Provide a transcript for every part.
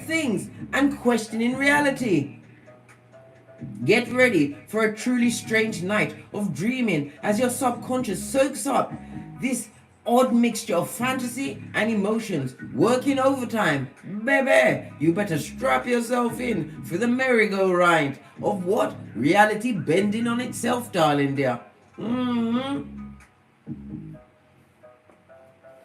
things and questioning reality. Get ready for a truly strange night of dreaming as your subconscious soaks up this odd mixture of fantasy and emotions working overtime. Baby, you better strap yourself in for the merry-go-round of what? Reality bending on itself, darling dear.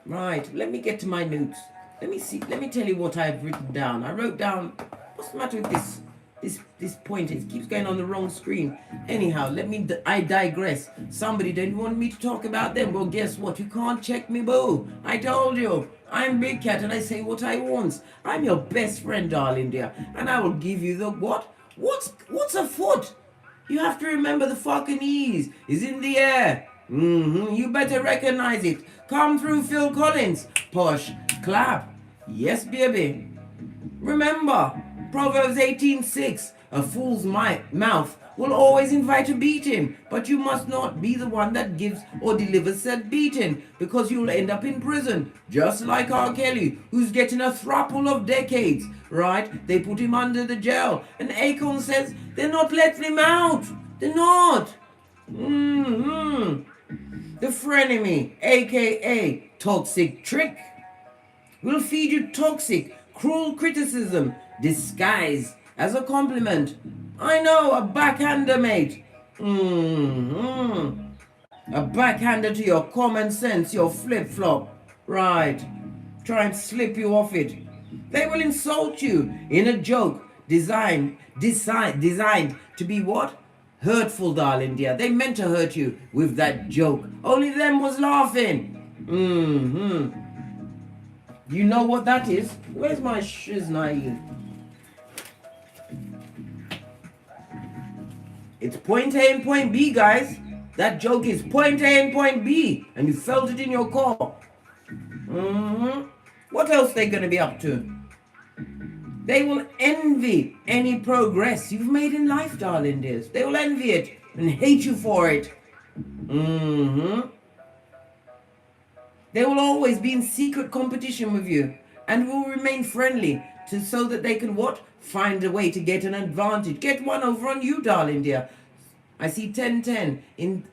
Right, let me get to my notes. Let me tell you what I've written down. I wrote down, what's the matter with this pointer? It keeps going on the wrong screen. Anyhow, I digress. Somebody didn't want me to talk about them. Well, guess what? You can't check me, boo. I told you. I'm Big Cat and I say what I want. I'm your best friend, darling dear. And I will give you the what? What's a foot? You have to remember the fucking E's is in the air. You better recognize it. Come through, Phil Collins. Push, clap. Yes, baby. Remember, Proverbs 18:6. A fool's mouth will always invite a beating, but you must not be the one that gives or delivers said beating, because you'll end up in prison, just like R. Kelly, who's getting a throuple of decades, right? They put him under the jail, and Akon says they're not letting him out. They're not. The frenemy, aka toxic trick, will feed you toxic, cruel criticism disguised as a compliment. I know, a backhander, mate. A backhander to your common sense, your flip-flop. Right. Try and slip you off it. They will insult you in a joke designed to be what? Hurtful, darling dear. They meant to hurt you with that joke. Only them was laughing. You know what that is? Where's my shiznai? It's point A and point B, guys. That joke is point A and point B. And you felt it in your core. What else are they going to be up to? They will envy any progress you've made in life, darling dears. They will envy it and hate you for it. They will always be in secret competition with you and will remain friendly so that they can what? Find a way to get an advantage. Get one over on you, darling dear. I see 10-10 in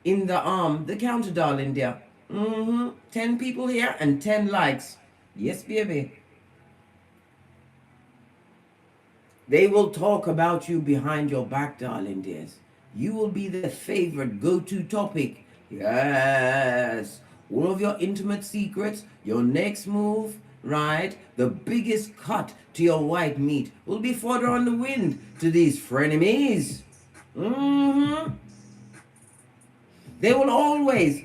the counter, darling dear. 10 people here and 10 likes. Yes, baby. They will talk about you behind your back, darling dears. You will be their favorite go-to topic. Yes. All of your intimate secrets, your next move, right? The biggest cut to your white meat will be fodder on the wind to these frenemies. They will always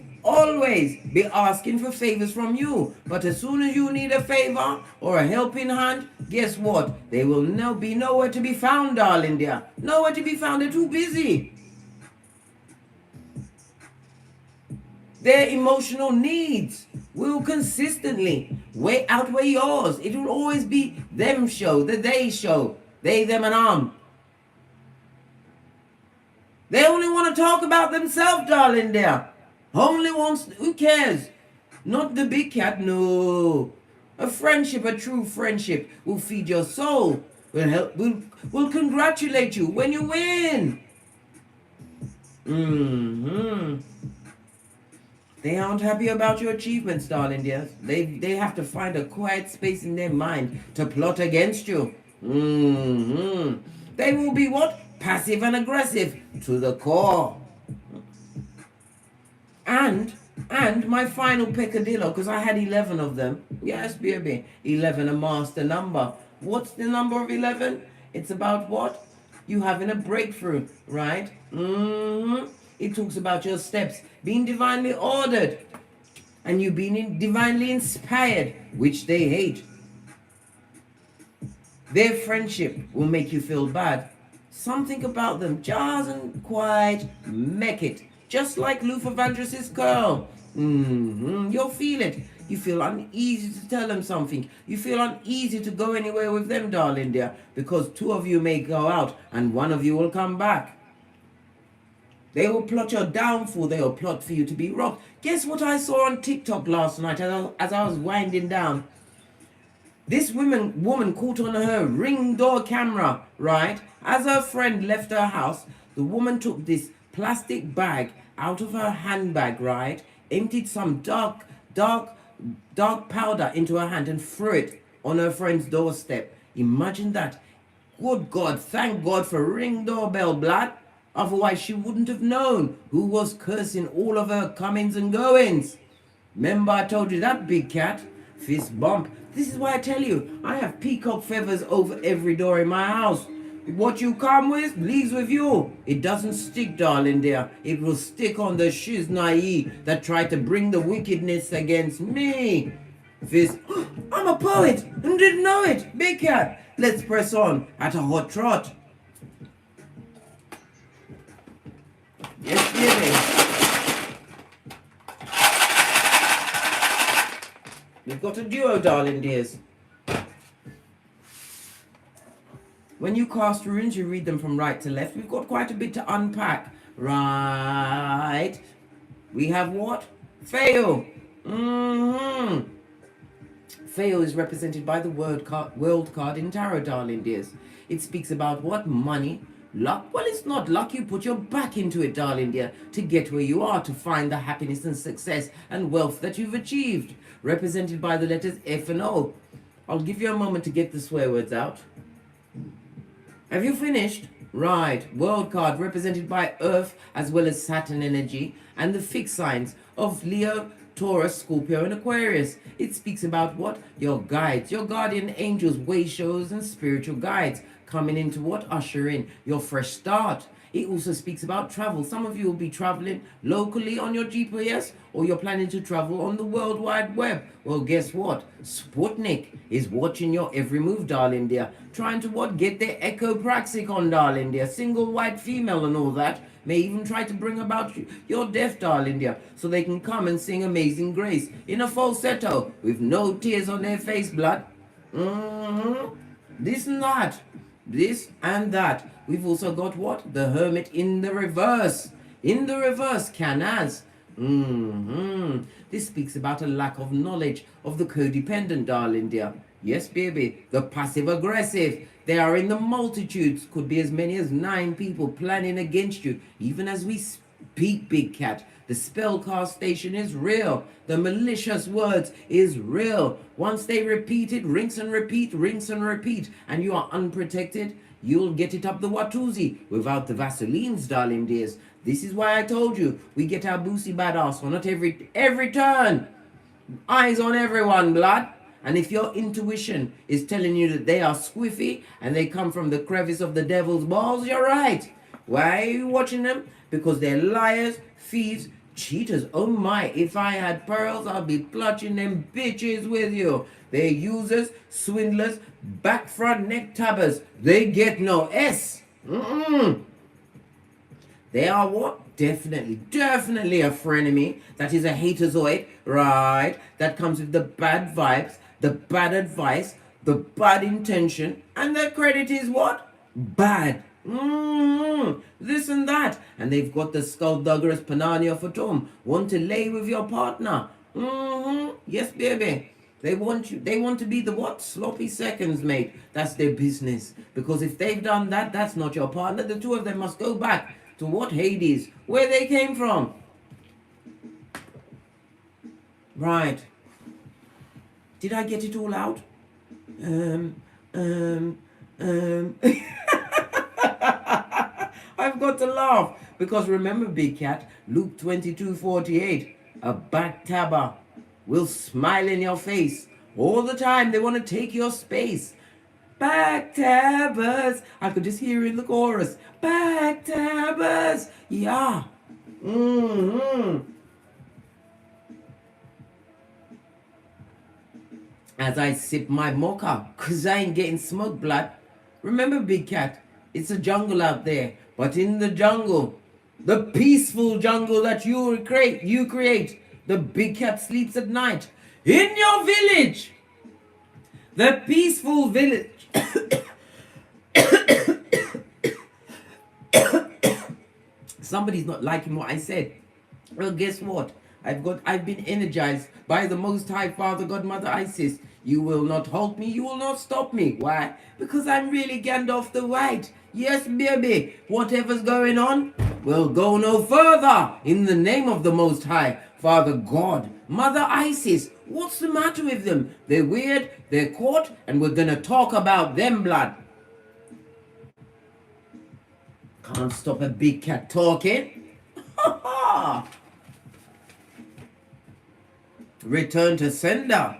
be asking for favors from you. But as soon as you need a favor or a helping hand, guess what? They will now be nowhere to be found, darling dear. Nowhere to be found. They're too busy. Their emotional needs will consistently outweigh yours. It will always be them show, the they show. They, them, and They only want to talk about themselves, darling dear. Only wants, who cares? Not the big cat, no. A friendship, a true friendship will feed your soul, will congratulate you when you win. They aren't happy about your achievements, darling dear. They have to find a quiet space in their mind to plot against you. They will be what? Passive and aggressive to the core. And my final peccadillo, because I had 11 of them. Yes, baby. 11, a master number. What's the number of 11? It's about what? You having a breakthrough, right? It talks about your steps being divinely ordered and you being divinely inspired, which they hate. Their friendship will make you feel bad. Something about them doesn't quite make it. Just like Luther Vandross's girl. You'll feel it. You feel uneasy to tell them something. You feel uneasy to go anywhere with them, darling dear, because two of you may go out and one of you will come back. They will plot your downfall. They will plot for you to be rocked. Guess what I saw on TikTok last night as I was winding down? This woman caught on her ring door camera, right? As her friend left her house, the woman took this plastic bag out of her handbag, right? Emptied some dark powder into her hand and threw it on her friend's doorstep. Imagine that. Good God, thank God for ring doorbell, blood. Otherwise, she wouldn't have known who was cursing all of her comings and goings. Remember I told you that, big cat? Fist bump. This is why I tell you, I have peacock feathers over every door in my house. What you come with leaves with you. It doesn't stick, darling dear. It will stick on the shiz naive that tried to bring the wickedness against me. Fist. I'm a poet and didn't know it. Big cat. Let's press on at a hot trot. Yes, baby. We've got a duo, darling dears. When you cast runes, you read them from right to left. We've got quite a bit to unpack. Right. We have what? Fail. Fail is represented by the world card in tarot, darling dears. It speaks about what? Money. Luck? Well, it's not luck. You put your back into it, darling dear, to get where you are, to find the happiness and success and wealth that you've achieved. Represented by the letters F and O. I'll give you a moment to get the swear words out. Have you finished? Right. World card represented by Earth as well as Saturn energy and the fixed signs of Leo, Taurus, Scorpio and Aquarius. It speaks about what? Your guides, your guardian angels, way shows and spiritual guides coming in to what? Usher in your fresh start. It also speaks about travel. Some of you will be traveling locally on your GPS or you're planning to travel on the World Wide Web. Well, guess what? Sputnik is watching your every move, darling dear. Trying to what? Get their echo praxic on, darling dear. Single white female and all that. May even try to bring about your death, darling dear, so they can come and sing Amazing Grace in a falsetto with no tears on their face, blood. This and that. This and that. We've also got what? The Hermit in the reverse. In the reverse, Canaz. This speaks about a lack of knowledge of the codependent, darling dear. Yes, baby. The passive aggressive. They are in the multitudes. Could be as many as 9 people planning against you. Even as we speak, big cat. The spellcast station is real. The malicious words is real. Once they repeat it, rinse and repeat, and you are unprotected, you'll get it up the Watusi without the Vaselines, darling dears. This is why I told you, we get our Boosie badass on it every turn. Eyes on everyone, blood. And if your intuition is telling you that they are squiffy and they come from the crevice of the devil's balls, you're right. Why are you watching them? Because they're liars, thieves, cheaters. Oh my, if I had pearls, I'd be clutching them bitches with you. They're users, swindlers, back front neck tabbers. They get no S. They are what? Definitely a frenemy. That is a haterzoid, right? That comes with the bad vibes, the bad advice, the bad intention, and their credit is what? Bad. This and that. And they've got the skullduggerous Panania Fatum. Want to lay with your partner. Yes, baby. They want to be the what? Sloppy seconds, mate. That's their business. Because if they've done that, that's not your partner. The two of them must go back to what? Hades. Where they came from. Right. Did I get it all out? I've got to laugh because remember, big cat, Luke 22:48, a backtabber will smile in your face all the time. They want to take your space. Backtabbers. I could just hear in the chorus. Backtabbers. Yeah. As I sip my mocha, because I ain't getting smoke, blood. Remember, big cat, it's a jungle out there. But in the jungle, the peaceful jungle that you create, the big cat sleeps at night. In your village, the peaceful village. Somebody's not liking what I said. Well, guess what? I've been energized by the Most High Father, God, Mother Isis. You will not halt me, you will not stop me. Why? Because I'm really Gandalf the White. Yes, baby, whatever's going on will go no further. In the name of the Most High Father God, Mother Isis. What's the matter with them? They're weird, they're caught, and we're gonna talk about them, blood. Can't stop a big cat talking. Ha ha! Return to sender.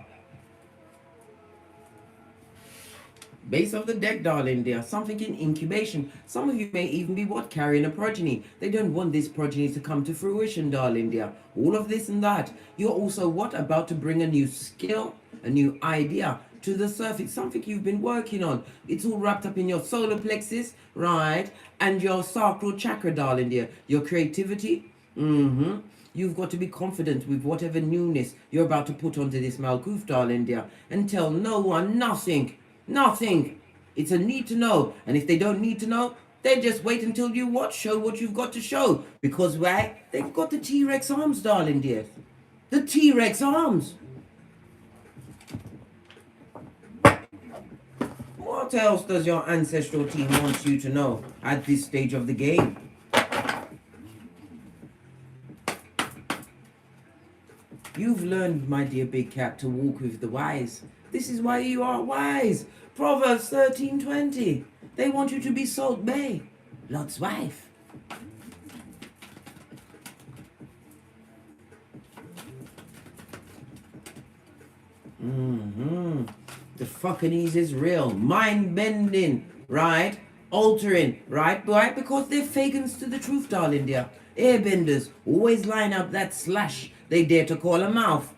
Base of the deck, darling dear. Something in incubation. Some of you may even be what? Carrying a progeny. They don't want this progeny to come to fruition, darling dear. All of this and that. You're also what? About to bring a new skill, a new idea to the surface. Something you've been working on. It's all wrapped up in your solar plexus, right? And your sacral chakra, darling dear. Your creativity. You've got to be confident with whatever newness you're about to put onto this Malkuth, darling dear. And tell no one nothing. Nothing. It's a need to know. And if they don't need to know, they just wait until you what? Show what you've got to show. Because why? They've got the T-Rex arms, darling dear. The T-Rex arms. What else does your ancestral team want you to know at this stage of the game? You've learned, my dear big cat, to walk with the wise. This is why you are wise. Proverbs 13:20. They want you to be Salt Bay, Lot's wife. The fuckinese is real. Mind-bending, right? Altering, right? Right? Because they're fagans to the truth, darling dear. Airbenders always line up that slash they dare to call a mouth.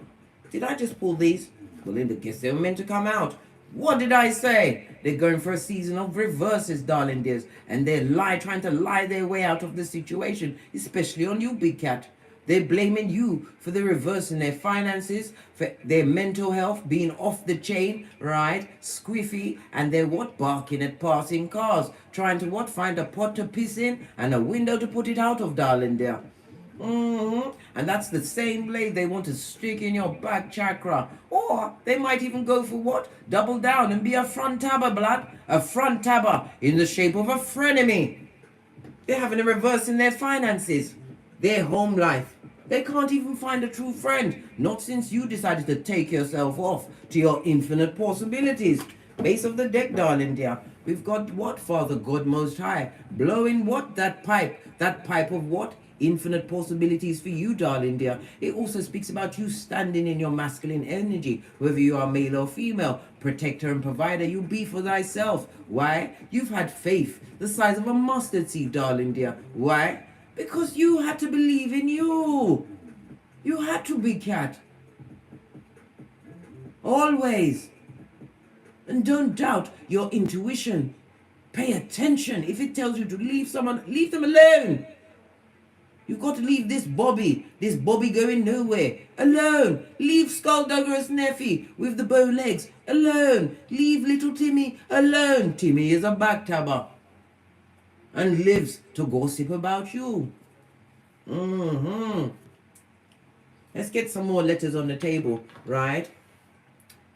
Did I just pull these? Well, in the guess they were meant to come out. What did I say? They're going for a season of reverses, darling dears. And they're trying to lie their way out of the situation, especially on you, big cat. They're blaming you for the reverse in their finances, for their mental health being off the chain, right? Squiffy, and they're what? Barking at passing cars. Trying to what? Find a pot to piss in and a window to put it out of, darling dear. And that's the same blade they want to stick in your back chakra. Or they might even go for what? Double down and be a front tabber, blood. A front tabber in the shape of a frenemy. They're having a reverse in their finances, their home life. They can't even find a true friend. Not since you decided to take yourself off to your infinite possibilities. Base of the deck, darling dear. We've got what? Father God Most High. Blowing what? That pipe. That pipe of what? Infinite possibilities for you, darling dear. It also speaks about you standing in your masculine energy, whether you are male or female. Protector and provider you be for thyself. Why? You've had faith the size of a mustard seed, darling dear. Why? Because you had to believe in you. You had to, big cat. Always. And don't doubt your intuition. Pay attention. If it tells you to leave someone, leave them alone. You've got to leave this Bobby going nowhere, alone. Leave Skullduggerous Neffy with the bow legs, alone. Leave little Timmy alone. Timmy is a backtabber and lives to gossip about you. Let's get some more letters on the table, right?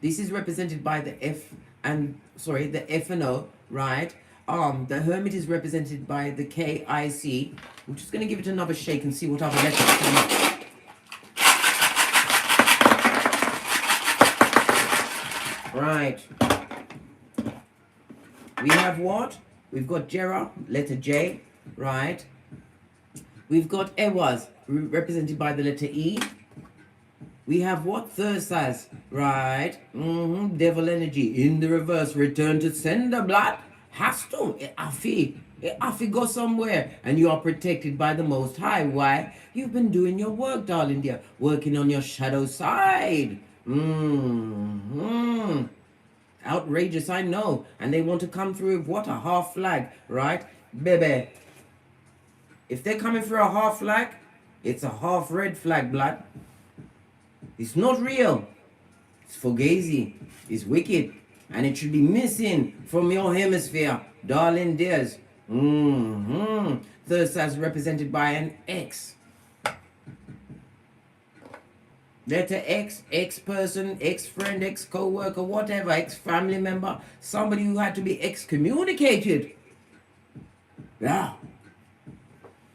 This is represented by the F and O, right? The Hermit is represented by the KIC. I'm just going to give it another shake and see what other letters come up. Right. We have what? We've got Jera, letter J, right? We've got Ewaz, represented by the letter E. We have what? Thursaz, right? Devil energy in the reverse. Return to sender, blood. Has to. Afi go somewhere. And you are protected by the Most High. Why? You've been doing your work, darling dear. Working on your shadow side. Outrageous, I know. And they want to come through with what? A half flag, right? Baby. If they're coming through a half flag, it's a half red flag, blood. It's not real. It's fugazi. It's wicked. And it should be missing from your hemisphere, darling dears. Thursday is represented by an X. Letter X, ex-person, ex-friend, ex-co-worker, whatever, ex-family member, somebody who had to be excommunicated. Yeah.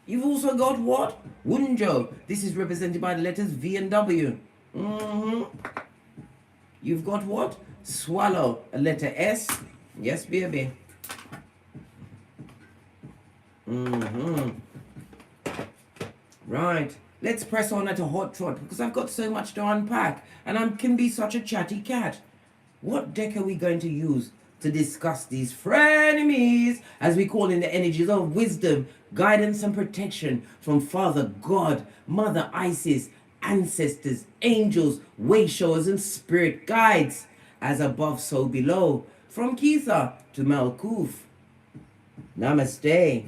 You've also got what? Wunjo. This is represented by the letters V and W. You've got what? Swallow. A letter S. Yes, baby. Right. Let's press on at a hot trot because I've got so much to unpack and I can be such a chatty cat. What deck are we going to use to discuss these frenemies, as we call in the energies of wisdom, guidance and protection from Father God, Mother Isis, ancestors, angels, way showers and spirit guides, as above so below, from Keitha to Malkuth. Namaste.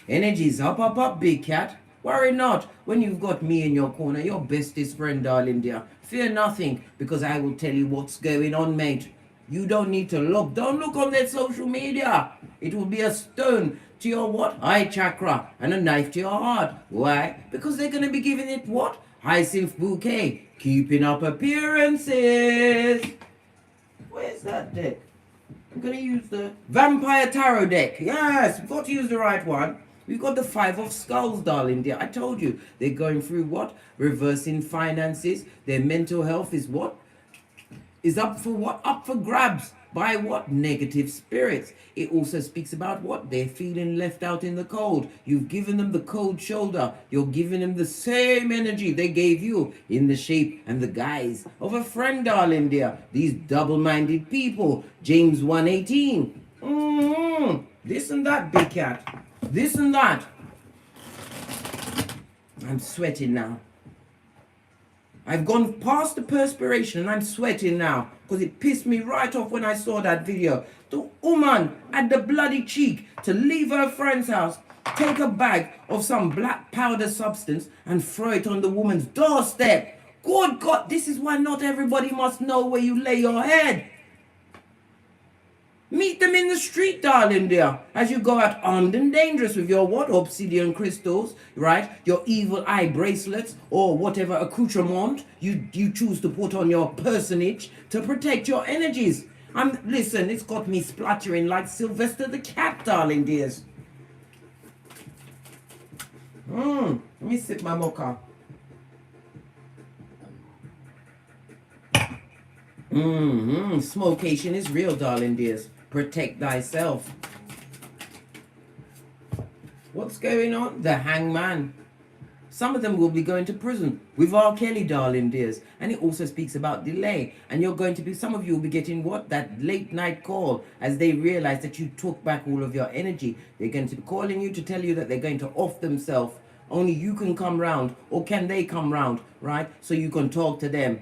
Energies up, up, up, big cat. Worry not when you've got me in your corner, your bestest friend, darling dear. Fear nothing, because I will tell you what's going on, mate. You don't need to look. Don't look on their social media. It will be a stone to your what? Eye chakra and a knife to your heart. Why? Because they're going to be giving it what? Hyacinth bouquet. Keeping up appearances. Where's that deck? I'm going to use the Vampire Tarot deck. Yes, we've got to use the right one. We've got the Five of Skulls, darling dear. I told you, they're going through what? Reversing finances. Their mental health is what? Is up for what? Up for grabs. By what? Negative spirits. It also speaks about what? They're feeling left out in the cold. You've given them the cold shoulder. You're giving them the same energy they gave you in the shape and the guise of a friend, darling dear. These double-minded people. James 1:18. This and that, big cat. This and that. I'm sweating now. I've gone past the perspiration and I'm sweating now because it pissed me right off when I saw that video. The woman had the bloody cheek to leave her friend's house, take a bag of some black powder substance and throw it on the woman's doorstep. Good God, this is why not everybody must know where you lay your head. Meet them in the street, darling dear, as you go out armed and dangerous with your what? Obsidian crystals, right? Your evil eye bracelets or whatever accoutrement you choose to put on your personage to protect your energies. Listen, it's got me spluttering like Sylvester the cat, darling dears. Let me sip my mocha. Smokeation is real, darling dears. Protect thyself. What's going on? The Hangman. Some of them will be going to prison with R. Kelly, darling dears. And it also speaks about delay. And you're going to be, some of you will be getting what? That late night call as they realize that you took back all of your energy. They're going to be calling you to tell you that they're going to off themselves. Only you can come round, or can they come round, right? So you can talk to them.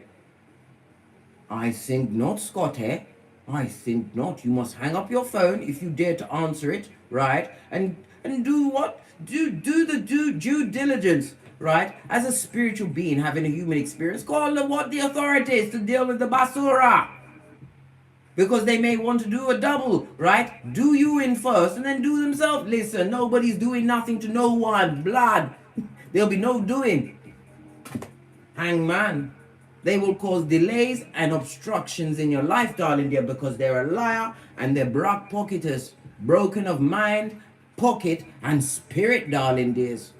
I think not, Scott, eh? I think not. You must hang up your phone if you dare to answer it, right? And do what? Do the due diligence, right? As a spiritual being having a human experience, call them what? The authorities to deal with the basura. Because they may want to do a double, right? Do you in first and then do themselves. Listen, nobody's doing nothing to no one. Blood. There'll be no doing. Hangman. They will cause delays and obstructions in your life, darling dear, because they're a liar and they're black pocketers, broken of mind, pocket, and spirit, darling dears.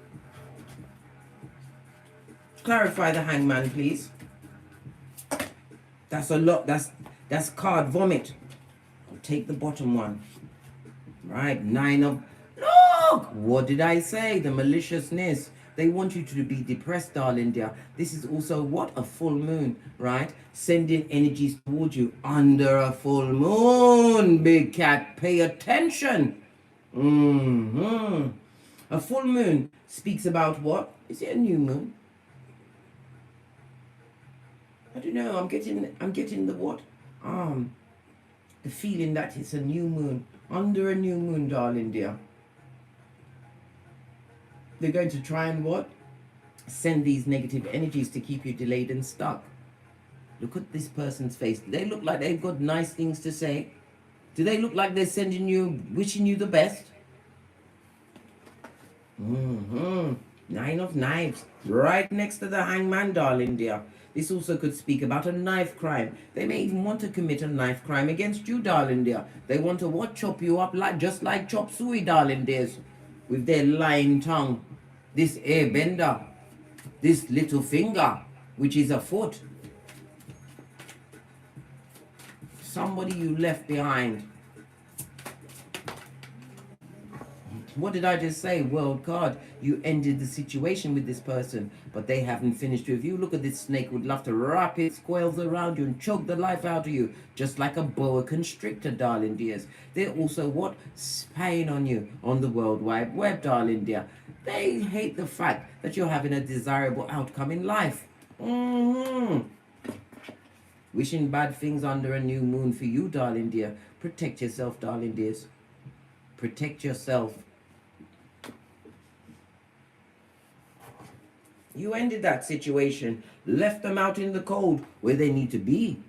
Clarify the Hangman, please. That's a lot. That's card vomit. I'll take the bottom one. Right, 9 of... Look! What did I say? The maliciousness. They want you to be depressed, darling dear. This is also what? A full moon, right? Sending energies towards you under a full moon, big cat. Pay attention. A full moon speaks about what? Is it a new moon? I don't know. I'm getting the what? The feeling that it's a new moon. Under a new moon, darling dear. They're going to try and what? Send these negative energies to keep you delayed and stuck. Look at this person's face. Do they look like they've got nice things to say? Do they look like they're sending you, wishing you the best? Nine of Knives, right next to the Hangman, darling dear. This also could speak about a knife crime. They may even want to commit a knife crime against you, darling dear. They want to what? Chop you up like just like chop suey, darling dears. With their lying tongue. This airbender. This little finger, which is a foot. Somebody you left behind. What did I just say? World card. You ended the situation with this person, but they haven't finished with you. Look at this snake. Would love to wrap its coils around you and choke the life out of you, just like a boa constrictor, darling dears. They're also what? Spying on you on the World Wide Web, darling dear. They hate the fact that you're having a desirable outcome in life. Wishing bad things under a new moon for you, darling dear. Protect yourself, darling dears. Protect yourself. You ended that situation, left them out in the cold where they need to be.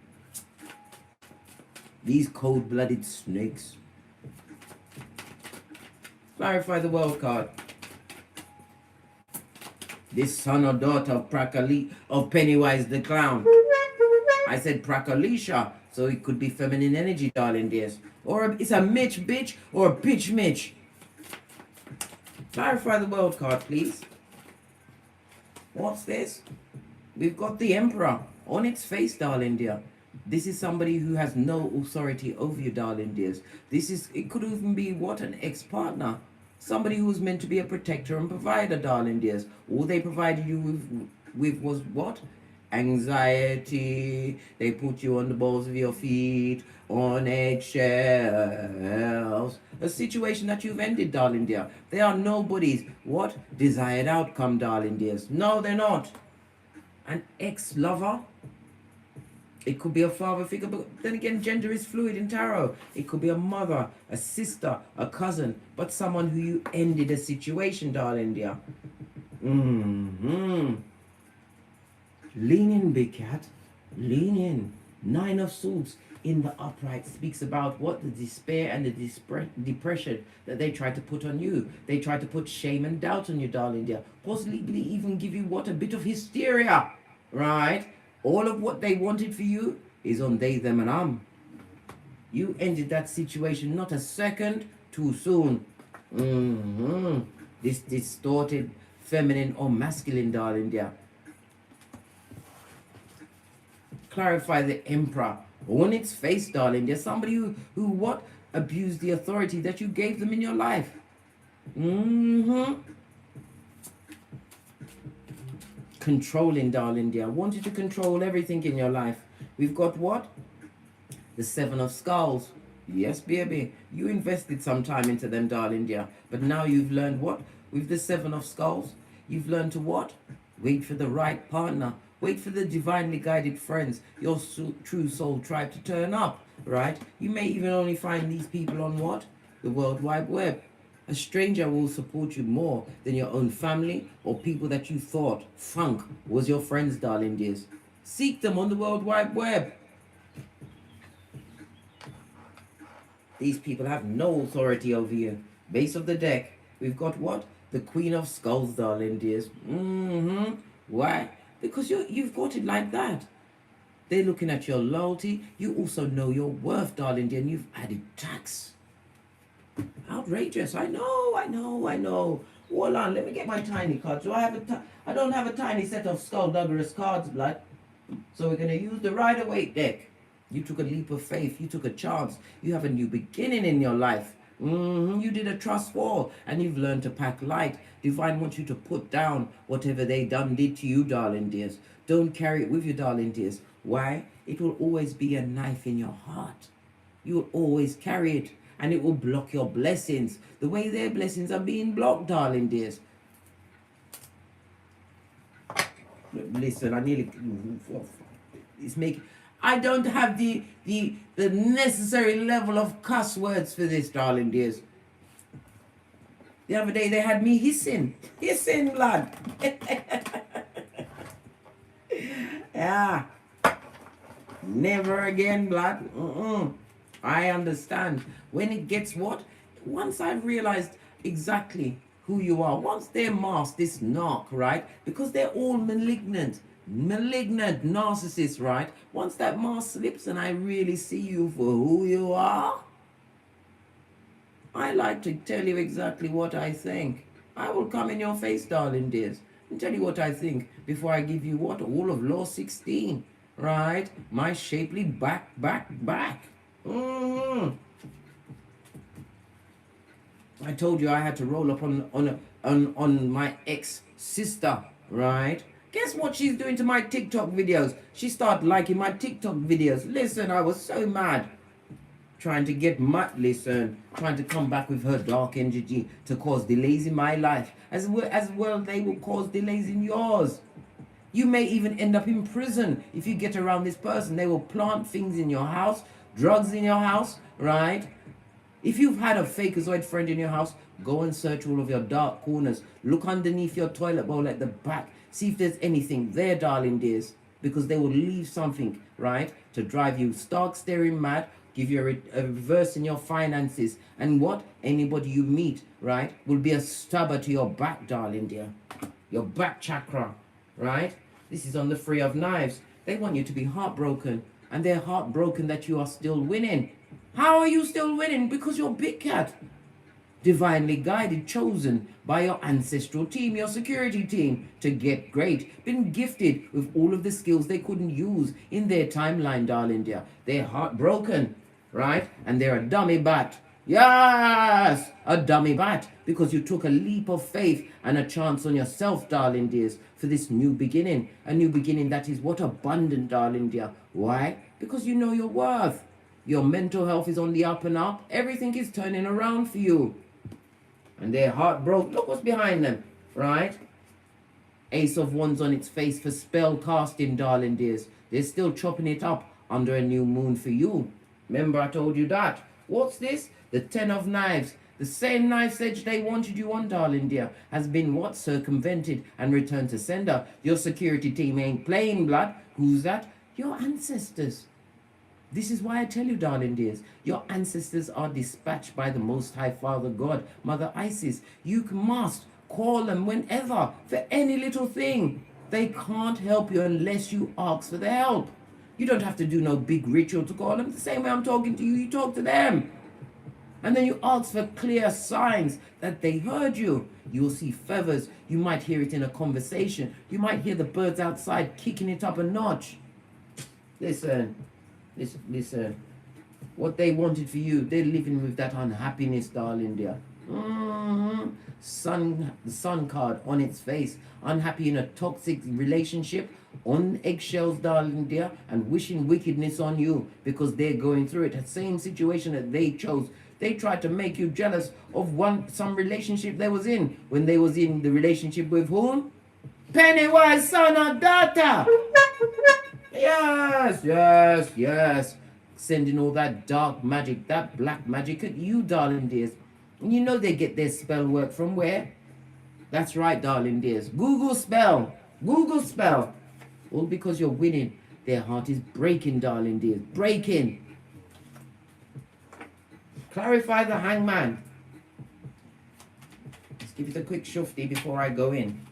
These cold-blooded snakes. Clarify the world card. This son or daughter of Pennywise the Clown. I said Prakalisha, so it could be feminine energy, darling dears. Or it's a Mitch bitch or a bitch Mitch. Clarify the world card, please. What's this? We've got the Emperor on its face, darling dear. This is somebody who has no authority over you, darling dears. It could even be what? An ex-partner. Somebody who's meant to be a protector and provider, darling dears. All they provided you with was what? Anxiety. They put you on the balls of your feet, on eggshells. A situation that you've ended, darling dear. They are nobody's what? Desired outcome, darling dears. No, they're not. An ex-lover. It could be a father figure, but then again, gender is fluid in tarot. It could be a mother, a sister, a cousin, but someone who you ended a situation, darling dear. Lean in, big cat. Lean in. Nine of Swords in the upright speaks about what? The despair and the depression that they try to put on you. They try to put shame and doubt on you, darling dear. Possibly even give you what? A bit of hysteria, right? All of what they wanted for you is on they, them, and You ended that situation not a second too soon. This distorted feminine or masculine, darling dear. Clarify the Emperor on its face, darling dear. Somebody who what? Abused the authority that you gave them in your life. Controlling, darling dear. Wanted to control everything in your life. We've got what? The Seven of Skulls. Yes, baby. You invested some time into them, darling dear. But now you've learned what? With the Seven of Skulls, you've learned to what? Wait for the right partner. Wait for the divinely guided friends, your true soul tribe to turn up, right? You may even only find these people on what? The World Wide Web. A stranger will support you more than your own family or people that you thought funk was your friends, darling dears. Seek them on the World Wide Web. These people have no authority over you. Base of the deck, we've got what? The Queen of Skulls, darling dears. Why? Because you've got it like that. They're looking at your loyalty. You also know your worth, darling dear, and you've added tax. Outrageous. I know. Hold on, let me get my tiny cards. I don't have a tiny set of skullduggerous cards, blood. So we're going to use the Rider-Waite deck. You took a leap of faith. You took a chance. You have a new beginning in your life. You did a trust fall and you've learned to pack light. Divine wants you to put down whatever they did to you, darling dears. Don't carry it with you, darling dears. Why? It will always be a knife in your heart. You will always carry it and it will block your blessings the way their blessings are being blocked, darling dears. Listen, I don't have the necessary level of cuss words for this, darling dears. The other day they had me hissing blood. Yeah. Never again, blood. I understand. When it gets what? Once I've realized exactly who you are. Once they mask this knock, right? Because they're all malignant narcissists, right? Once that mask slips and I really see you for who you are, I like to tell you exactly what I think. I will come in your face, darling dears, and tell you what I think before I give you what? All of Law 16, right? My shapely back. I told you I had to roll up on my ex-sister, right? Guess what she's doing to my TikTok videos? She started liking my TikTok videos. Listen, I was so mad. Trying to come back with her dark energy to cause delays in my life. As well they will cause delays in yours. You may even end up in prison if you get around this person. They will plant things in your house, drugs in your house, right? If you've had a fakeazoid friend in your house, go and search all of your dark corners. Look underneath your toilet bowl at the back. See if there's anything there, darling dears. Because they will leave something, right, to drive you stark staring mad, give you a reverse in your finances. And what? Anybody you meet, right, will be a stabber to your back, darling dear. Your back chakra, right? This is on the Three of Knives. They want you to be heartbroken. And they're heartbroken that you are still winning. How are you still winning? Because you're Big Cat. Divinely guided, chosen by your ancestral team, your security team, to get great. Been gifted with all of the skills they couldn't use in their timeline, darling dear. They're heartbroken, right? And they're a dummy bat. Yes, a dummy bat. Because you took a leap of faith and a chance on yourself, darling dears, for this new beginning. A new beginning that is what? Abundant, darling dear. Why? Because you know your worth. Your mental health is on the up and up. Everything is turning around for you. And they're heartbroken. Look what's behind them, right? Ace of Wands on its face for spell casting, darling dears. They're still chopping it up under a new moon for you. Remember I told you that. What's this? The Ten of Knives. The same knife's edge they wanted you on, darling dear, has been what? Circumvented and returned to sender. Your security team ain't playing, blood. Who's that? Your ancestors. This is why I tell you, darling dears, your ancestors are dispatched by the Most High Father God, Mother Isis. You must call them whenever, for any little thing. They can't help you unless you ask for the help. You don't have to do no big ritual to call them. The same way I'm talking to you, you talk to them. And then you ask for clear signs that they heard you. You'll see feathers. You might hear it in a conversation. You might hear the birds outside kicking it up a notch. Listen. What they wanted for you, they're living with that unhappiness, darling dear. The sun card on its face. Unhappy in a toxic relationship, on eggshells, darling dear, and wishing wickedness on you because they're going through it. The same situation that they chose. They tried to make you jealous of some relationship they was in when they was in the relationship with whom? Pennywise, son or daughter. Yes. Sending all that dark magic, that black magic at you, darling dears. And you know they get their spell work from where? That's right, darling dears. Google spell. All because you're winning. Their heart is breaking, darling dears. Breaking. Clarify the Hangman. Let's give it a quick shufti before I go in.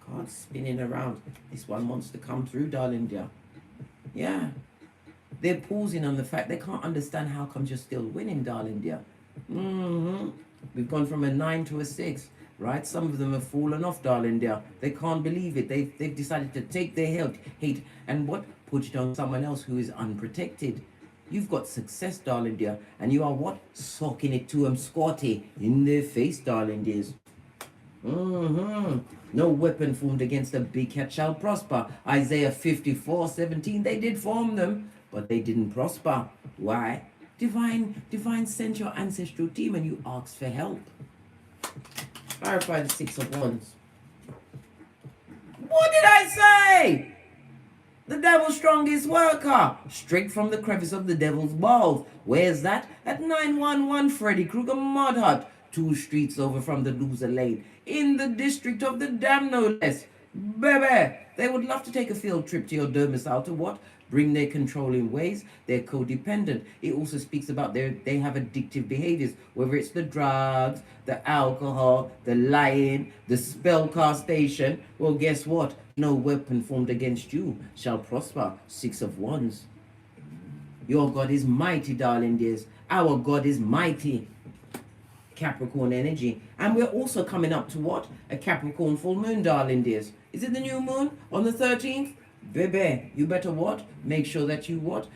Cards spinning around. This one wants to come through, darling dear. Yeah. They're pausing on the fact they can't understand how come you're still winning, darling dear. We've gone from a 9 to a 6, right? Some of them have fallen off, darling dear. They can't believe it. They've decided to take their hate and what? Put it on someone else who is unprotected. You've got success, darling dear. And you are what? Socking it to them squatty in their face, darling dears. No weapon formed against a big cat shall prosper. Isaiah 54:17. They did form them, but they didn't prosper. Why? Divine sent your ancestral team and you asked for help. Clarify the Six of Wands. What did I say? The devil's strongest worker. Straight from the crevice of the devil's balls. Where's that? At 911 Freddy Krueger Mud Hut. 2 streets over from the loser lane. In the district of the damn no less. Baby, they would love to take a field trip to your domicile to what? bring their controlling ways. They're codependent. It also speaks about they have addictive behaviors, whether it's the drugs, the alcohol, the lying, the spell castation. Well, guess what? No weapon formed against you shall prosper. 6 of Wands. Your God is mighty, darling dears. Our God is mighty. Capricorn energy. And we're also coming up to what? A Capricorn full moon, darling dears. Is it the new moon on the 13th? Baby, you better what? Make sure that you what?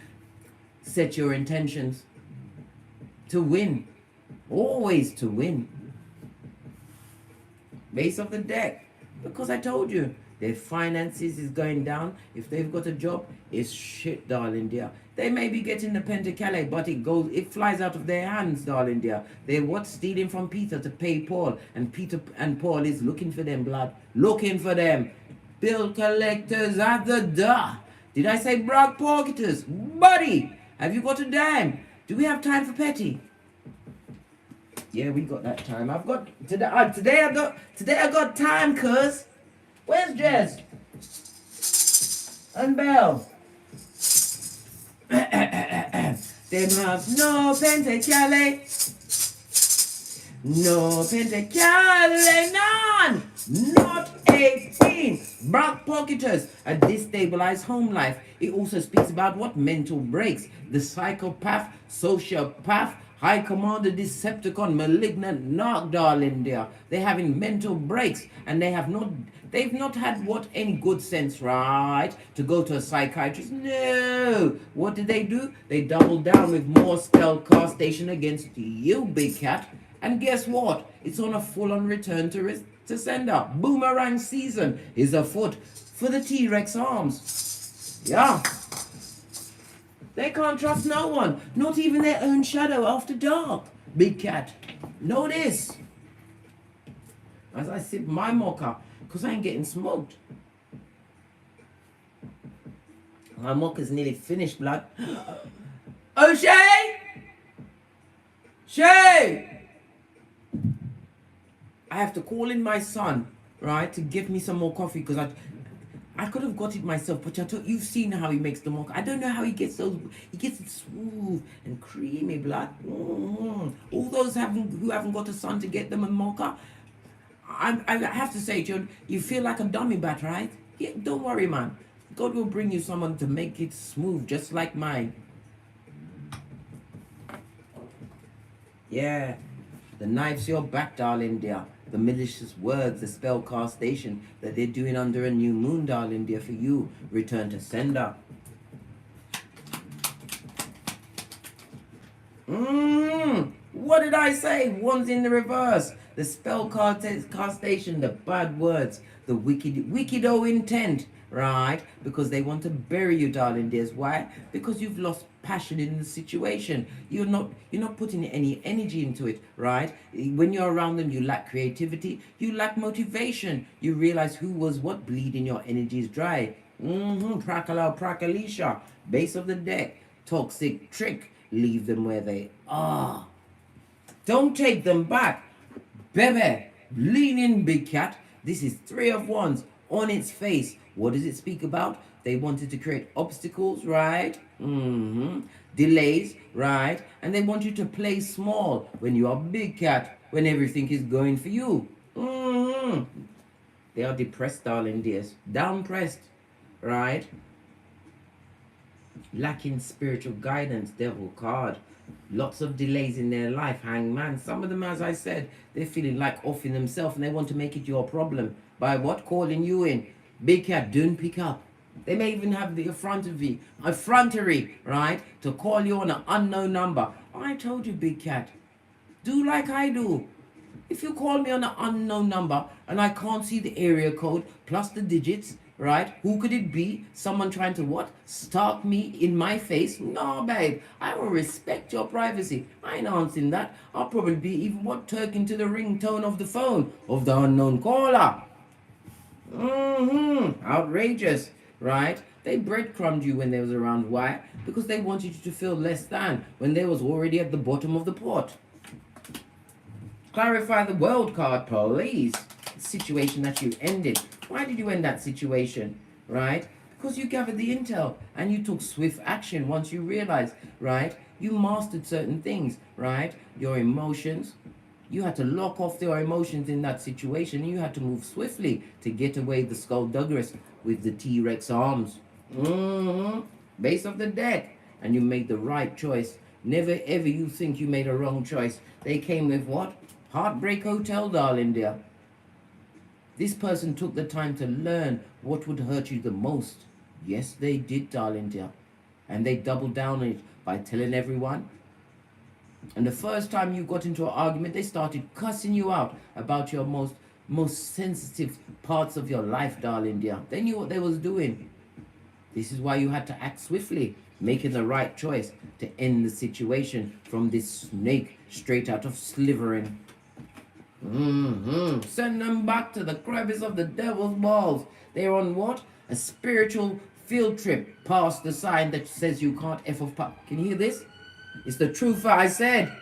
Set your intentions to win. Always to win. Base of the deck. Because I told you, their finances is going down. If they've got a job, it's shit, darling dear. They may be getting the pentacale, but it flies out of their hands, darling dear. They're what? Stealing from Peter to pay Paul. And Peter and Paul is looking for them, blood. Looking for them. Bill collectors at the door. Did I say brag pocketers? Buddy, have you got a dime? Do we have time for petty? Yeah, we got that time. I've got today I got time, cuz. Where's Jez? And Belle? Them have no pentacale. No pentacale, none. Not 18. Black pocketers, a destabilized home life. It also speaks about what? Mental breaks. The psychopath, sociopath, high commander, Decepticon, malignant narc, darling dear. They're having mental breaks, and they've not had what? Any good sense, right? To go to a psychiatrist. No. What did they do? They doubled down with more spell castation against you, big cat. And guess what? It's on a full-on return to sender. Boomerang season is afoot for the T-Rex arms. Yeah. They can't trust no one, not even their own shadow after dark. Big cat. Know this. As I sip my mocha, because I ain't getting smoked. My mocha's nearly finished, blood. Oh, Shay! Shay! I have to call in my son, right, to give me some more coffee, because I could have got it myself, but you've seen how he makes the mocha. I don't know how he gets it smooth and creamy, blood. All those who haven't got a son to get them a mocha, I have to say, John, you feel like a dummy bat, right? Yeah, don't worry, man. God will bring you someone to make it smooth, just like mine. Yeah, the knife's your back, darling dear. The malicious words, the spell castation that they're doing under a new moon, darling dear, for you. Return to sender. What did I say? One's in the reverse. The spell castation, the bad words, the wicked intent, right? Because they want to bury you, darling dears. Why? Because you've lost passion in the situation. You're not putting any energy into it, right? When you're around them, you lack creativity, you lack motivation. You realize who was what, bleeding your energy is dry. Prakala prakalisha, base of the deck, toxic trick. Leave them where they are. Don't take them back. Baby, lean in, big cat. This is 3 of Wands on its face. What does it speak about? They wanted to create obstacles, right? Delays, right? And they want you to play small when you are big cat, when everything is going for you. They are depressed, darling dears. Downpressed, right? Lacking spiritual guidance, devil card. Lots of delays in their life, hangman. Some of them, as I said, they're feeling like offing themselves and they want to make it your problem. By what? Calling you in. Big cat, don't pick up. They may even have the effrontery, right? To call you on an unknown number. I told you, big cat, do like I do. If you call me on an unknown number and I can't see the area code plus the digits, right? Who could it be? Someone trying to what? Stalk me in my face? No, babe. I will respect your privacy. I ain't answering that. I'll probably be even what? Talking to the ringtone of the phone of the unknown caller. Outrageous, right? They breadcrumbed you when they was around. Why? Because they wanted you to feel less than when they was already at the bottom of the pot. Clarify the world card, please. The situation that you ended. Why did you end that situation, right? Because you gathered the intel and you took swift action once you realized, right? You mastered certain things, right? Your emotions. You had to lock off your emotions in that situation. You had to move swiftly to get away the skullduggeress with the T-Rex arms. Base of the deck. And you made the right choice. Never ever you think you made a wrong choice. They came with what? Heartbreak Hotel, darling dear. This person took the time to learn what would hurt you the most. Yes, they did, darling dear. And they doubled down on it by telling everyone. And the first time you got into an argument, they started cussing you out about your most sensitive parts of your life, darling dear. They knew what they was doing. This is why you had to act swiftly, making the right choice to end the situation from this snake straight out of Slytherin. Send them back to the crevice of the devil's balls. They're on what? A spiritual field trip past the sign that says you can't F off pop. Can you hear this? It's the truth I said.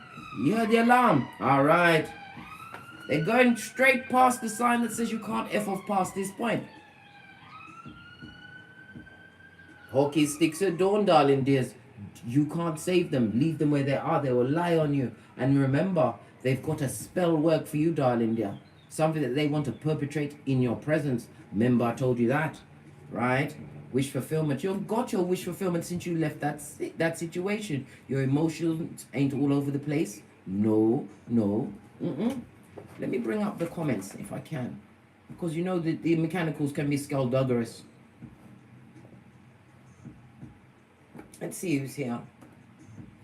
You heard the alarm? Alright. They're going straight past the sign that says you can't F off past this point. Hockey sticks at dawn, darling dears. You can't save them. Leave them where they are. They will lie on you. And remember, they've got a spell work for you, darling dear. Something that they want to perpetrate in your presence. Remember, I told you that, right? Wish fulfillment. You've got your wish fulfillment since you left that situation. Your emotions ain't all over the place. No. Let me bring up the comments if I can. Because you know that the mechanicals can be skullduggerous. Let's see who's here.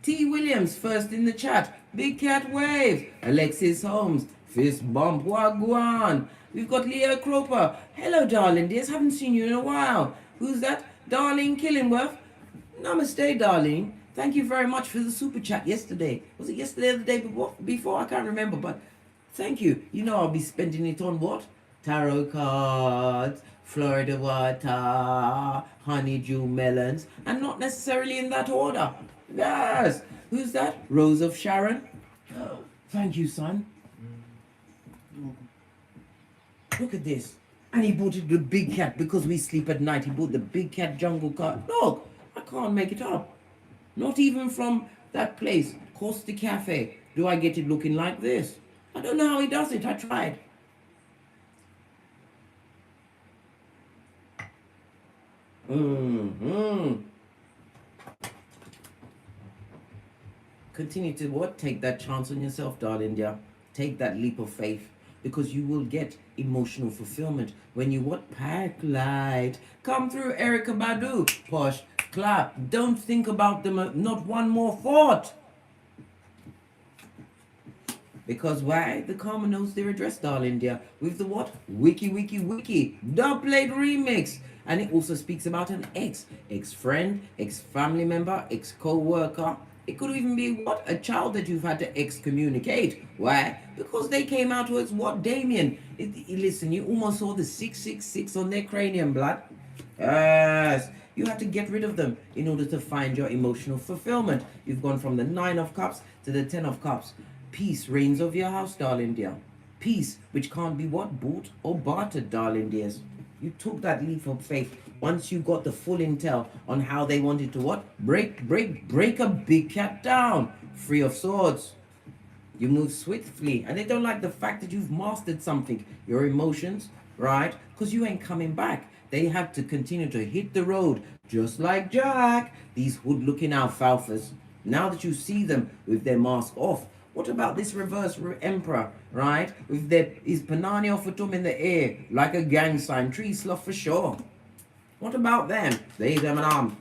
T. Williams, first in the chat. Big Cat Wave. Alexis Holmes. Fist Bump. Wagwan. We've got Leo Croper. Hello, darling dears. Haven't seen you in a while. Who's that? Darlene Killingworth. Namaste, darling. Thank you very much for the super chat yesterday. Was it yesterday or the day before? I can't remember, but thank you. You know I'll be spending it on what? Tarot cards, Florida water, honeydew melons, and not necessarily in that order. Yes. Who's that? Rose of Sharon. Oh, thank you, son. Look at this. And he bought it the big cat because we sleep at night. He bought the big cat jungle car. Look, I can't make it up. Not even from that place, Costa Cafe, do I get it looking like this. I don't know how he does it. I tried. Continue to what? Take that chance on yourself, darling dear. Take that leap of faith. Because you will get emotional fulfillment when you what? Pack light. Come through, Erica Badu. Posh, clap. Don't think about them. Not one more thought. Because why? The karma knows their address, darling dear. With the what? Wiki. Dubplate remix. And it also speaks about an ex-friend, ex-family member, ex-co-worker. It could even be what? A child that you've had to excommunicate. Why? Because they came out as what? Damien. Listen, you almost saw the 666 on their cranium, blood. Yes. You had to get rid of them in order to find your emotional fulfillment. You've gone from the 9 of cups to the 10 of cups. Peace reigns over your house, darling dear. Peace, which can't be what? Bought or bartered, darling dears. You took that leap of faith once you got the full intel on how they wanted to what? Break a big cat down. Free of swords. You move swiftly. And they don't like the fact that you've mastered something. Your emotions, right? Because you ain't coming back. They have to continue to hit the road. Just like Jack. These hood-looking alfalfas. Now that you see them with their mask off. What about this reverse emperor, right? With his Panani Ofatum in the air, like a gang sign, tree slough for sure. What about them? They, them, and arm,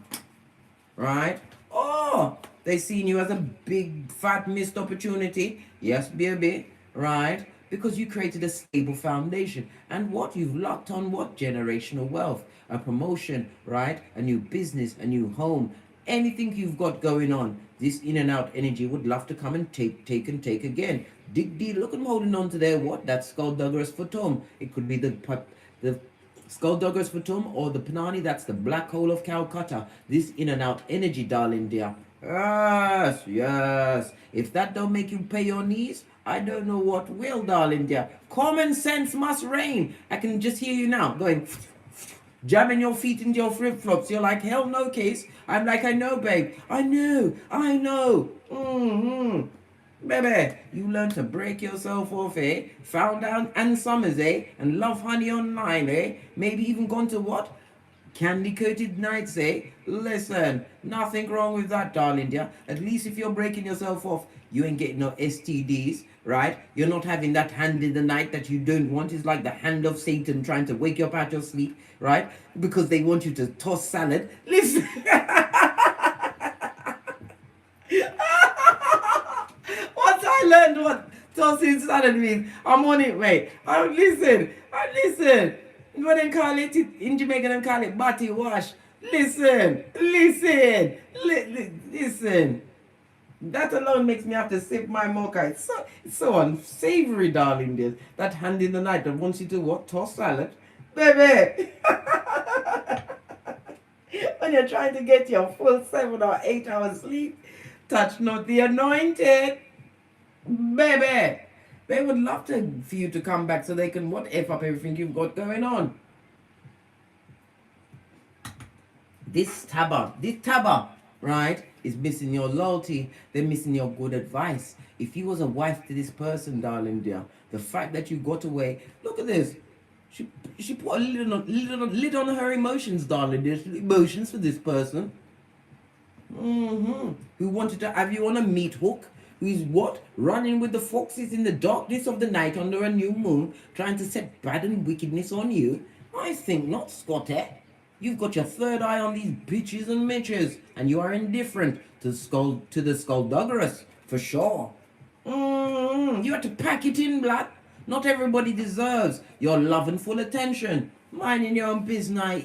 right? Oh, they seen you as a big, fat, missed opportunity. Yes, baby, right? Because you created a stable foundation. And what? You've locked on what? Generational wealth, a promotion, right? A new business, a new home. Anything you've got going on, this in and out energy would love to come and take again. Dig deep, look at them holding on to their what? That skulldugger's fatum. It could be the skulldugger's fatum or the Panani, that's the black hole of Calcutta. This in and out energy, darling dear. Yes. If that don't make you pay your knees, I don't know what will, darling dear. Common sense must reign. I can just hear you now going. jamming your feet into your flip-flops. You're like, hell no, Case. I'm like, I know, babe. I know. Baby, you learn to break yourself off, eh? Found out Ann Summers, eh? And Love Honey online, eh? Maybe even gone to what? Candy coated nights, eh? Listen, nothing wrong with that, darling, dear. At least if you're breaking yourself off, you ain't getting no STDs, right? You're not having that hand in the night that you don't want. It's like the hand of Satan trying to wake you up out your sleep, right? Because they want you to toss salad. Listen. Once I learned what tossing salad means, I'm on it, mate. Listen. What they call it in Jamaica, they call it body wash. Listen. That alone makes me have to sip my mocha. It's so unsavory, darling. This that hand in the night that wants you to what? Toss salad, baby. When you're trying to get your full 7 or 8 hours sleep, touch not the anointed, baby. They would love for you to come back so they can F up everything you've got going on. This tabba, right, is missing your loyalty. They're missing your good advice. If you was a wife to this person, darling dear, the fact that you got away, look at this. She put a lid on her emotions, darling dear. Emotions for this person. Who wanted to have you on a meat hook. Who's what? Running with the foxes in the darkness of the night under a new moon, trying to set bad and wickedness on you? I think not, Scotty. You've got your third eye on these bitches and mitches, and you are indifferent to the skullduggerous, for sure. You have to pack it in, black. Not everybody deserves your love and full attention. Minding your own business,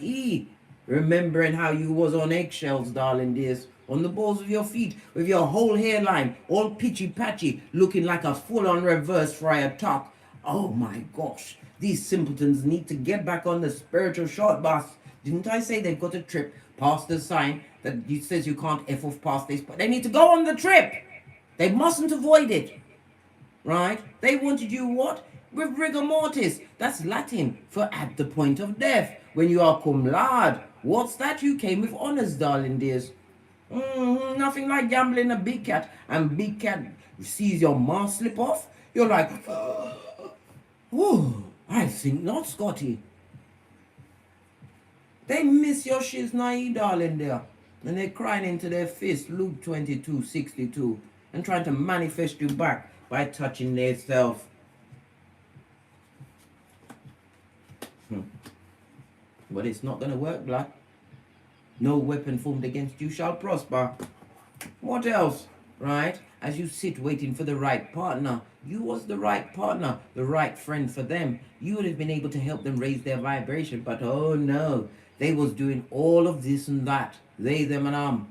remembering how you was on eggshells, darling dears, on the balls of your feet, with your whole hairline all pitchy-patchy, looking like a full-on reverse Friar Tuck. Oh my gosh, these simpletons need to get back on the spiritual short bus. Didn't I say they've got a trip past the sign that says you can't F off past this, but they need to go on the trip. They mustn't avoid it, right? They wanted you what? With rigor mortis. That's Latin for at the point of death. When you are cum laude. What's that? You came with honors, darling dears. Nothing like gambling a big cat, and big cat sees your mask slip off. You're like, oh, I think not, Scotty. They miss your shiznai, darling dear. And they're crying into their fist, Luke 22:62, and trying to manifest you back by touching their self. But it's not going to work, black. No weapon formed against you shall prosper. What else, right? As you sit waiting for the right partner, you was the right partner, the right friend for them. You would have been able to help them raise their vibration, but oh no, they was doing all of this and that. They, them, and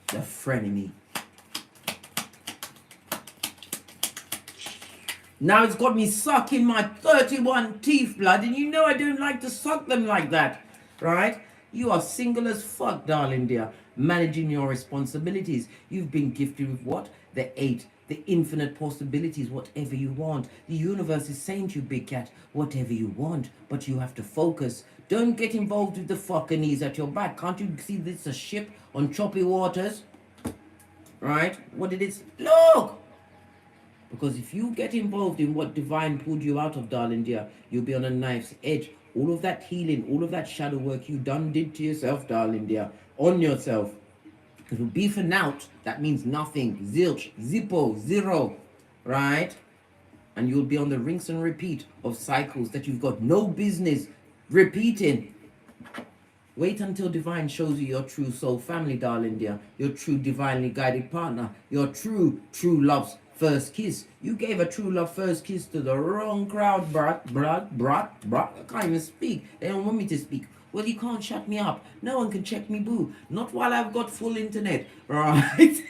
the frenemy. Now it's got me sucking my 31 teeth, blood, and you know I don't like to suck them like that. Right? You are single as fuck, darling dear. Managing your responsibilities. You've been gifted with what? The 8. The infinite possibilities. Whatever you want. The universe is saying to you, big cat, whatever you want. But you have to focus. Don't get involved with the fucking at your back. Can't you see this is a ship on choppy waters? Right? What did it... Look! Because if you get involved in what divine pulled you out of, darling dear, you'll be on a knife's edge. All of that healing, all of that shadow work you did to yourself, darling dear, on yourself. Because with beef and out, that means nothing. Zilch, zippo, zero, right? And you'll be on the rinse and repeat of cycles that you've got no business repeating. Wait until divine shows you your true soul family, darling dear. Your true divinely guided partner. Your true love's first kiss. You gave a true love first kiss to the wrong crowd, brat. I can't even speak. They don't want me to speak. Well, you can't shut me up. No one can check me, boo. Not while I've got full internet, right?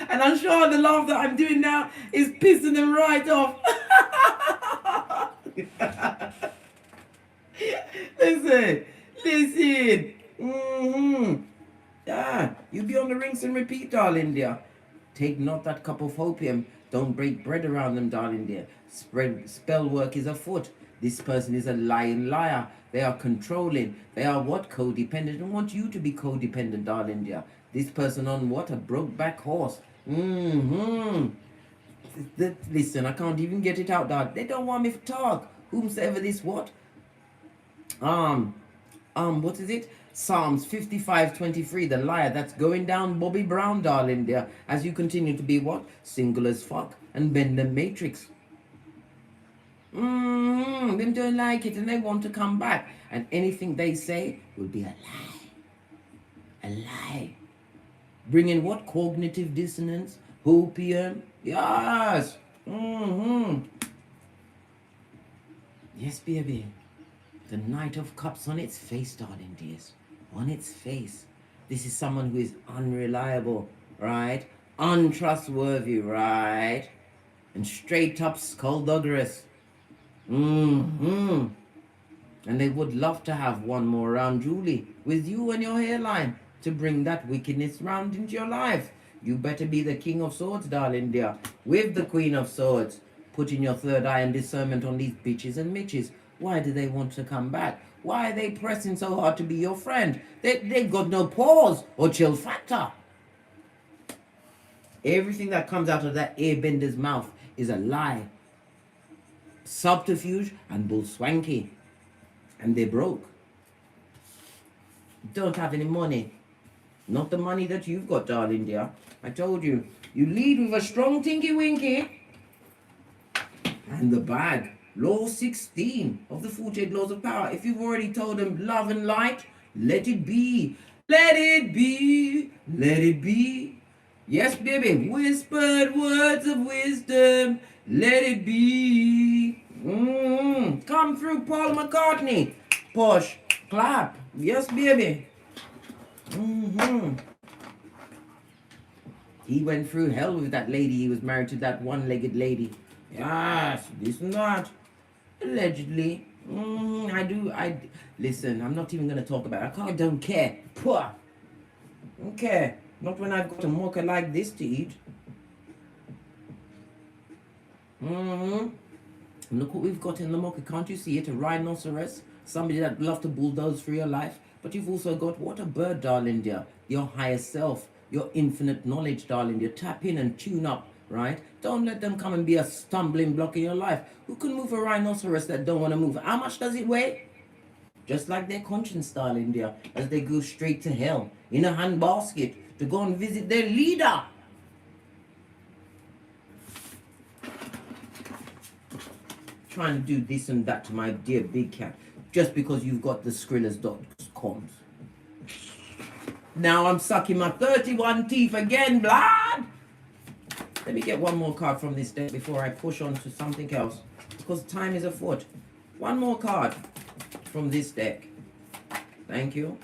And I'm sure the laugh that I'm doing now is pissing them right off. Listen. You be on the rinse and repeat, darling dear. Take not that cup of opium Don't break bread around them, darling dear. Spell work is afoot. This person is a lying liar. They are controlling. They are what? Codependent. And want you to be codependent, darling dear. This person on what? A broke back horse. Listen, I can't even get it out, dad. They don't want me to talk. Whomsoever this what? What is it? Psalms 55:23, the liar that's going down Bobby Brown, darling dear, as you continue to be what? Single as fuck and bend the matrix. Them don't like it and they want to come back. And anything they say will be a lie. A lie. Bringing what? Cognitive dissonance, opium. Yes. Yes, baby. The Knight of Cups on its face, darling dears. On its face. This is someone who is unreliable, right? Untrustworthy, right? And straight up skullduggerous. And they would love to have one more round, Julie, with you and your hairline to bring that wickedness round into your life. You better be the King of Swords, darling dear, with the Queen of Swords. Putting your third eye and discernment on these bitches and mitches. Why do they want to come back? Why are they pressing so hard to be your friend? They've got no pause or chill factor. Everything that comes out of that airbender's mouth is a lie, subterfuge, and bull swanky. And they're broke. Don't have any money. Not the money that you've got, darling dear. I told you. You lead with a strong tinky winky. And the bag. Law 16 of the 48 laws of power. If you've already told them love and light, let it be. Let it be. Let it be. Yes, baby. Whispered words of wisdom. Let it be. Come through, Paul McCartney. Push. Clap. Yes, baby. He went through hell with that lady. He was married to that one-legged lady. Yes, this and that. Allegedly. Listen, I'm not even going to talk about it. I don't care. Poor. Don't care. Not when I've got a mocha like this to eat. Look what we've got in the mocha. Can't you see it? A rhinoceros. Somebody that love to bulldoze through your life. But you've also got what? A bird, darling dear. Your higher self. Your infinite knowledge, darling dear. Tap in and tune up. Right? Don't let them come and be a stumbling block in your life. Who can move a rhinoceros that don't want to move? How much does it weigh? Just like their conscience, darling dear, as they go straight to hell in a handbasket to go and visit their leader. Trying to do this and that to my dear big cat just because you've got the Skrillers.coms. Now I'm sucking my 31 teeth again, blood. Let me get one more card from this deck before I push on to something else, because time is afoot. One more card from this deck. Thank you.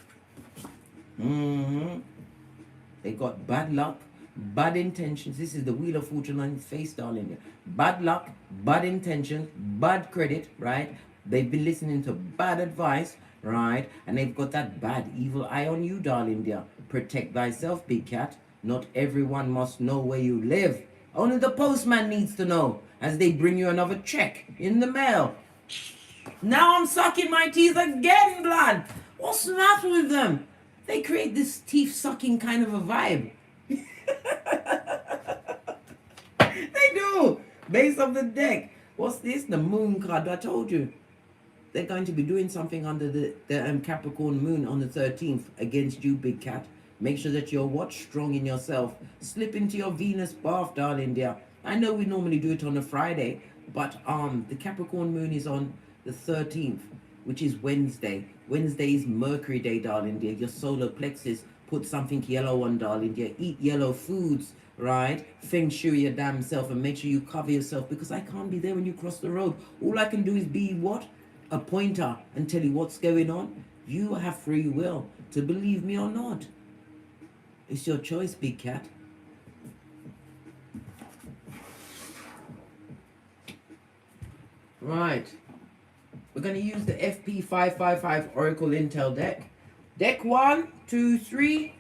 They got bad luck, bad intentions. This is the Wheel of Fortune on its face, darling. Bad luck, bad intentions, bad credit, right? They've been listening to bad advice, right? And they've got that bad evil eye on you, darling dear. Protect thyself, big cat. Not everyone must know where you live. Only the postman needs to know, as they bring you another check in the mail. Now I'm sucking my teeth again, blood. What's the matter with them? They create this teeth-sucking kind of a vibe. They do. Base of the deck. What's this? The moon card. I told you. They're going to be doing something under the Capricorn moon on the 13th against you, big cat. Make sure that you're what? Strong in yourself. Slip into your Venus bath, darling dear. I know we normally do it on a Friday, but the Capricorn moon is on the 13th, which is Wednesday. Wednesday is Mercury Day, darling dear. Your solar plexus. Put something yellow on, darling dear. Eat yellow foods, right? Feng shui your damn self and make sure you cover yourself, because I can't be there when you cross the road. All I can do is be what? A pointer and tell you what's going on. You have free will to believe me or not. It's your choice, big cat. Right. We're going to use the FP555 Oracle Intel deck. Deck 1, 2, 3,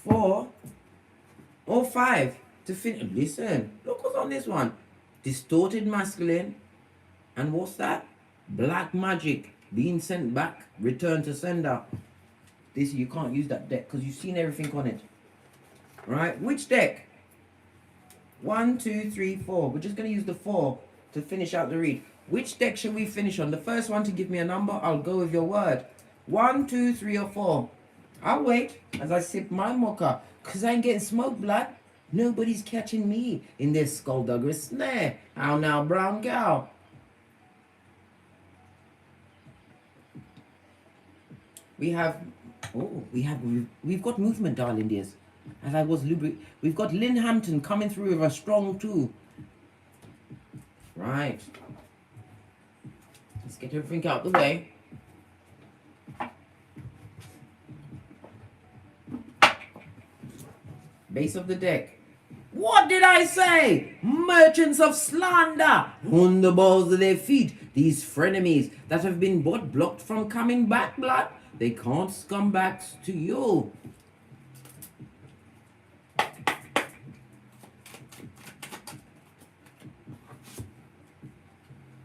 4. or 5 to finish. Listen, look what's on this one. Distorted masculine. And what's that? Black magic. Being sent back. Return to sender. This, you can't use that deck because you've seen everything on it. Right? Which deck? 1, 2, 3, 4. We're just going to use the 4 to finish out the read. Which deck should we finish on? The first one to give me a number, I'll go with your word. 1, 2, 3, or 4. I'll wait as I sip my mocha, because I ain't getting smoked, blood. Nobody's catching me in this skullduggery snare. How now, brown cow? We've got movement, darling dears. As I was we've got Lynn Hampton coming through with a strong 2. Right. Let's get everything out the way. Base of the deck. What did I say? Merchants of slander on the balls of their feet. These frenemies that have been blocked from coming back, blood. They can't come back to you.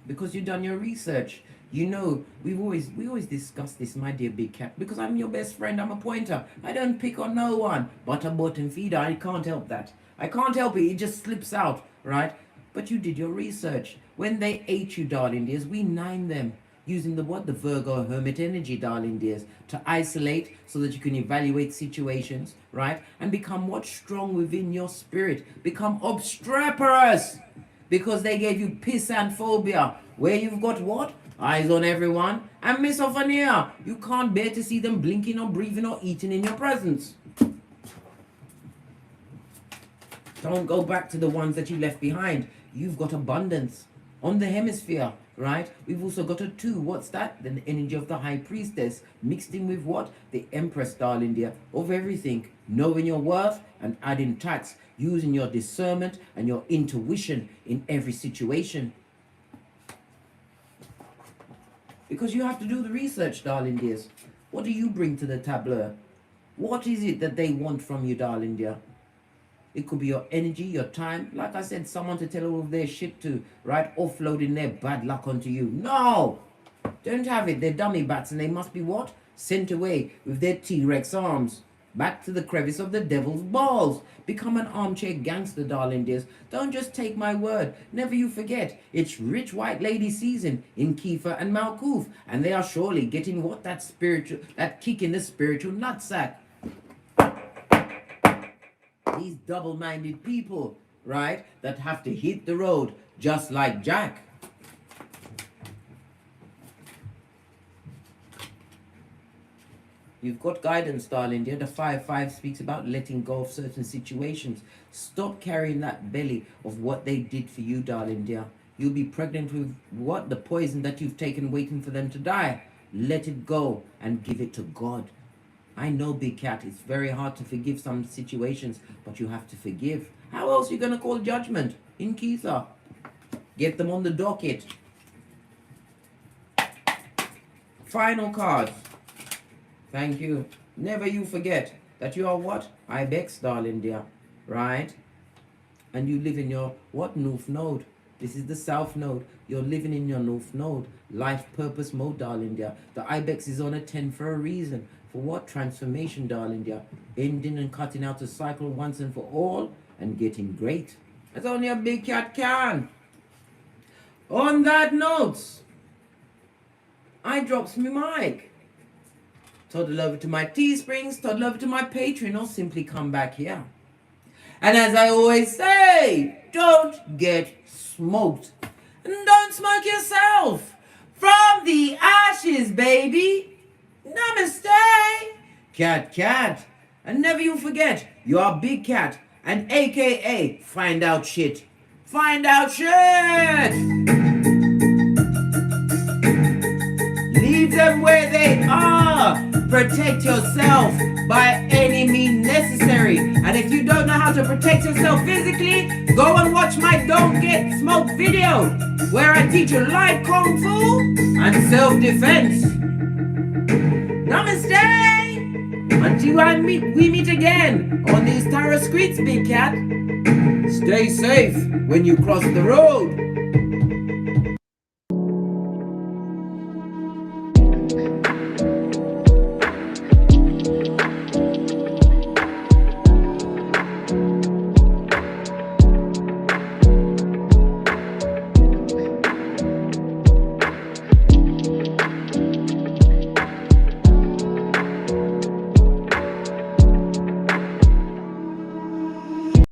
Because you've done your research. You know, we always discuss this, my dear big cat, because I'm your best friend. I'm a pointer. I don't pick on no one. But a bottom feeder, I can't help that. I can't help it. It just slips out, right? But you did your research. When they ate you, darling dears, we 9 them. Using the what? The Virgo Hermit energy, darling dears, to isolate so that you can evaluate situations, right? And become what? Strong within your spirit. Become obstreperous. Because they gave you pissophobia, where you've got what? Eyes on everyone. And misophonia. You can't bear to see them blinking or breathing or eating in your presence. Don't go back to the ones that you left behind. You've got abundance on the hemisphere, right? We've also got a 2. What's that? The energy of the High Priestess mixed in with what? The Empress, darling dear, of everything. Knowing your worth and adding tax. Using your discernment and your intuition in every situation. Because you have to do the research, darling dears. What do you bring to the tableau? What is it that they want from you, darling dear? It could be your energy, your time. Like I said, someone to tell all of their shit to, right? Offloading their bad luck onto you. No! Don't have it. They're dummy bats and they must be what? Sent away with their T-Rex arms. Back to the crevice of the devil's balls. Become an armchair gangster, darling dears. Don't just take my word. Never you forget. It's rich white lady season in Kiefer and Malkuth. And they are surely getting what? That kick in the spiritual nutsack. These double-minded people, right? That have to hit the road just like Jack. You've got guidance, darling dear. The 5-5 speaks about letting go of certain situations. Stop carrying that belly of what they did for you, darling dear. You'll be pregnant with what? The poison that you've taken waiting for them to die. Let it go and give it to God. I know, big cat, it's very hard to forgive some situations, but you have to forgive. How else are you going to call judgment in Keitha? Get them on the docket. Final cards. Thank you. Never you forget that you are what? Ibex, darling dear. Right? And you live in your what? North node. This is the south node. You're living in your north node. Life purpose mode, darling dear. The Ibex is on a 10 for a reason. For what? Transformation, darling dear. Ending and cutting out a cycle once and for all and getting great. That's only a big cat can. On that note, I drops me mic. Toddle over to my Teesprings, toddle over to my Patreon, or simply come back here. And as I always say, don't get smoked. And don't smoke yourself. From the ashes, baby. Namaste. Cat, cat. And never you forget, you are Big Cat. And AKA, find out shit. Find out shit. Leave them where they are. Protect yourself by any means necessary. And if you don't know how to protect yourself physically, go and watch my Don't Get Smoked video, where I teach you light kung fu and self-defense. Namaste. Until we meet again on these tarot streets, big cat. Stay safe when you cross the road.